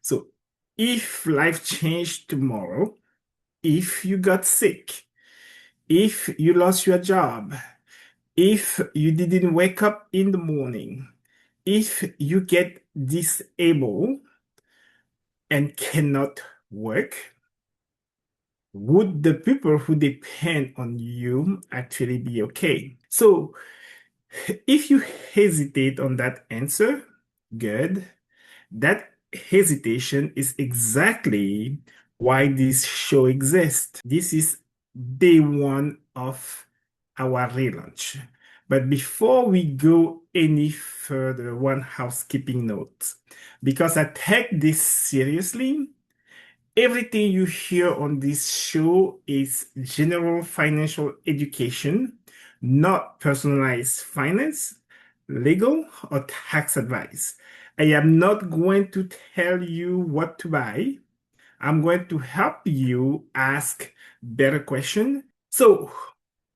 So if life changed tomorrow, if you got sick, if you lost your job, if you didn't wake up in the morning, if you get disabled and cannot work, would the people who depend on you actually be okay? So if you hesitate on that answer, good. That hesitation is exactly why this show exists. This is day one of our relaunch. But before we go any further, one housekeeping note. Because I take this seriously, everything you hear on this show is general financial education, not personalized finance, legal, or tax advice. I am not going to tell you what to buy. I'm going to help you ask better questions. So,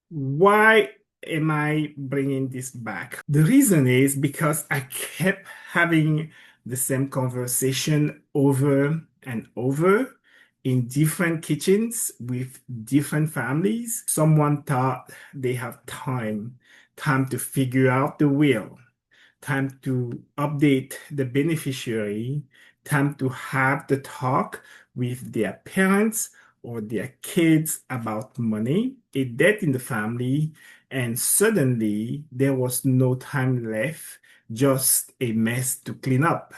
why am I bringing this back? The reason is because I kept having the same conversation over and over in different kitchens with different families. Someone thought they have time to figure out the will, time to update the beneficiary, time to have the talk with their parents or their kids about money, a death in the family, and suddenly there was no time left, just a mess to clean up.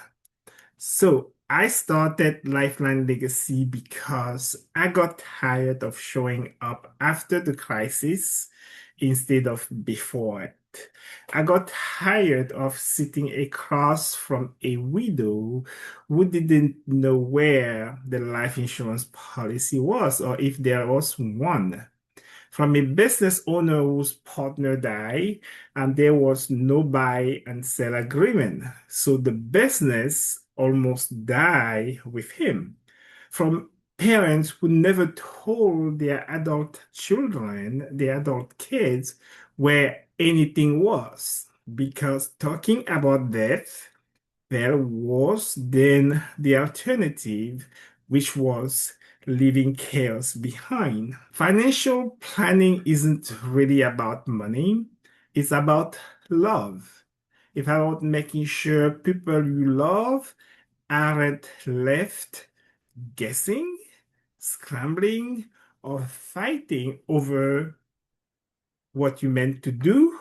So I started Lifeline Legacy because I got tired of showing up after the crisis instead of before it. I got tired of sitting across from a widow who didn't know where the life insurance policy was or if there was one, from a business owner whose partner died and there was no buy and sell agreement. So the business almost died with him. From parents who never told their adult children, their adult kids, where anything was. Because talking about death, there was then the alternative, which was leaving chaos behind. Financial planning isn't really about money, it's about love. It's about making sure people you love aren't left guessing, scrambling, or fighting over what you meant to do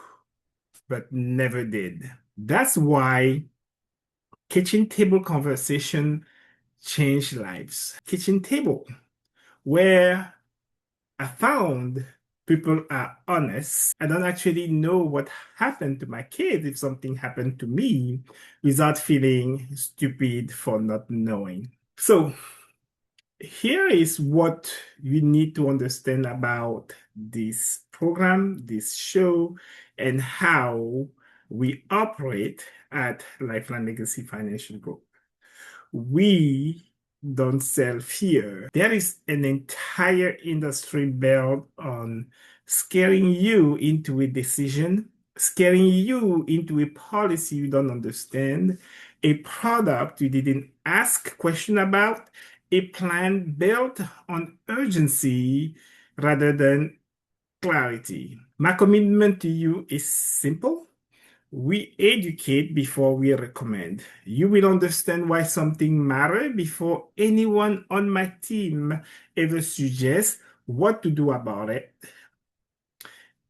but never did. That's why kitchen table conversation change lives. Kitchen table, where I found people are honest. I don't actually know what happened to my kids if something happened to me without feeling stupid for not knowing. So here is what you need to understand about this program, this show, and how we operate at Lifeline Legacy Financial Group. We don't sell fear. There is an entire industry built on scaring you into a decision, scaring you into a policy you don't understand, a product you didn't ask question about, a plan built on urgency rather than clarity. My commitment to you is simple. We educate before we recommend. You will understand why something matters before anyone on my team ever suggests what to do about it.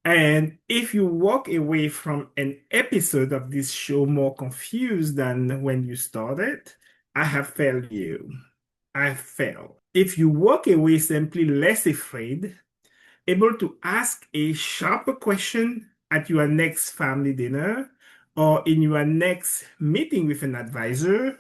And if you walk away from an episode of this show more confused than when you started, I have failed you. I failed. If you walk away simply less afraid, able to ask a sharper question at your next family dinner or in your next meeting with an advisor,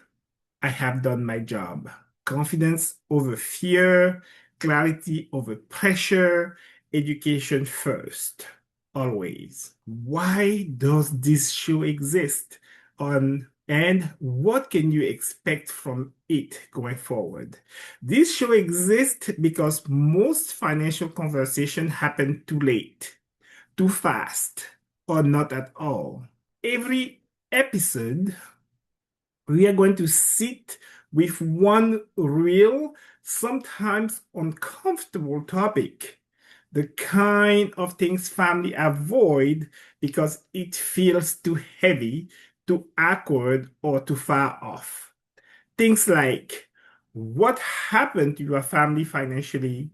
I have done my job. Confidence over fear, clarity over pressure, education first, always. Why does this show exist? And what can you expect from it going forward? This show exists because most financial conversations happen too late, too fast, or not at all. Every episode, we are going to sit with one real, sometimes uncomfortable topic. The kind of things family avoid because it feels too heavy, too awkward, or too far off. Things like what happened to your family financially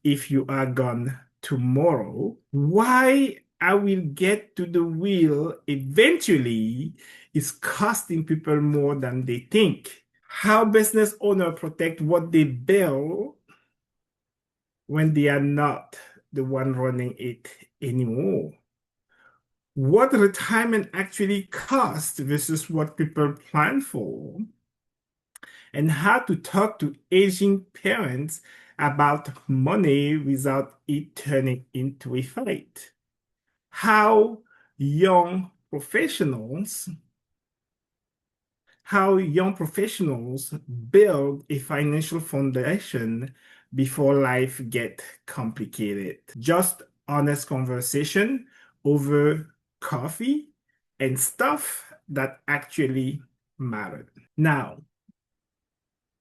if you are gone tomorrow? Why I will get to the wheel eventually is costing people more than they think. How business owners protect what they build when they are not the one running it anymore. What retirement actually costs versus what people plan for, and how to talk to aging parents about money without it turning into a fight. How young professionals how young professionals build a financial foundation before life get complicated. Just honest conversation over coffee and stuff that actually mattered. Now,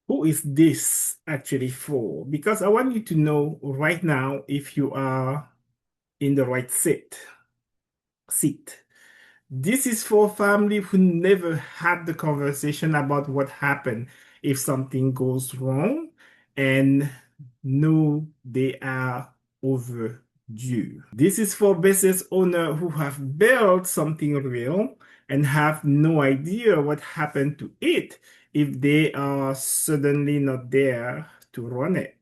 who is this actually for? Because I want you to know right now if you are in the right seat. This is for family who never had the conversation about what happened if something goes wrong and know they are overdue. This is for business owners who have built something real and have no idea what happened to it if they are suddenly not there to run it.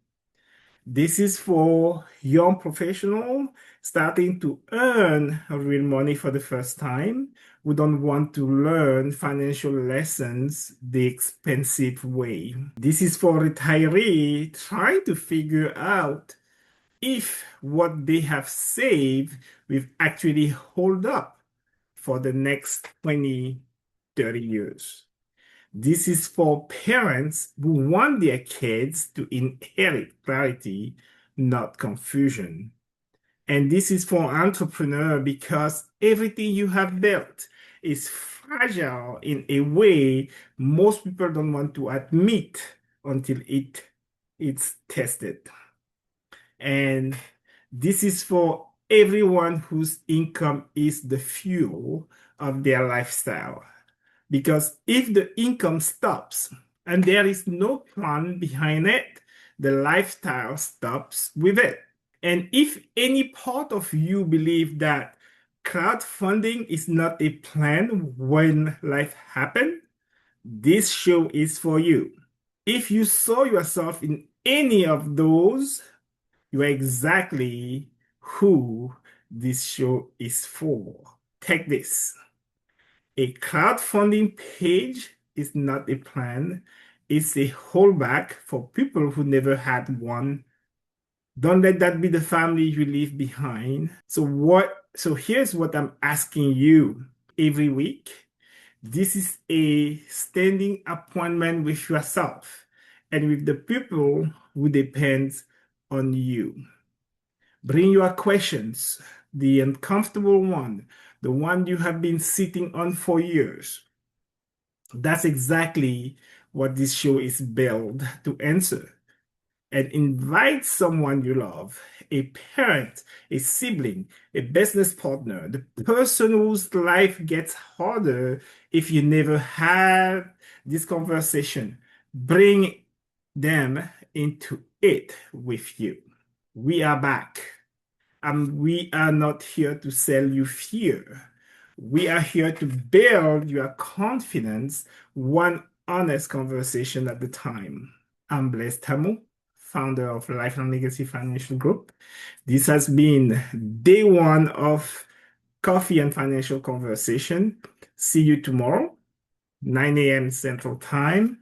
This is for young professionals starting to earn real money for the first time who don't want to learn financial lessons the expensive way. This is for retirees trying to figure out if what they have saved will actually hold up for the next 20, 30 years. This is for parents who want their kids to inherit clarity, not confusion. And this is for entrepreneurs because everything you have built is fragile in a way most people don't want to admit until it's tested. And this is for everyone whose income is the fuel of their lifestyle. Because if the income stops and there is no plan behind it, the lifestyle stops with it. And if any part of you believe that crowdfunding is not a plan when life happens, this show is for you. If you saw yourself in any of those, you are exactly who this show is for. Take this. A crowdfunding page is not a plan. It's a holdback for people who never had one. Don't let that be the family you leave behind. So here's what I'm asking you every week. This is a standing appointment with yourself and with the people who depend on you. Bring your questions, the uncomfortable one, the one you have been sitting on for years. That's exactly what this show is built to answer. And invite someone you love, a parent, a sibling, a business partner, the person whose life gets harder if you never had this conversation. Bring them into it with you. We are back. And we are not here to sell you fear. We are here to build your confidence one honest conversation at a time. I'm Blaise Tamu, founder of Lifelong Legacy Financial Group. This has been day one of Coffee and Financial Conversation. See you tomorrow, 9 a.m. Central Time.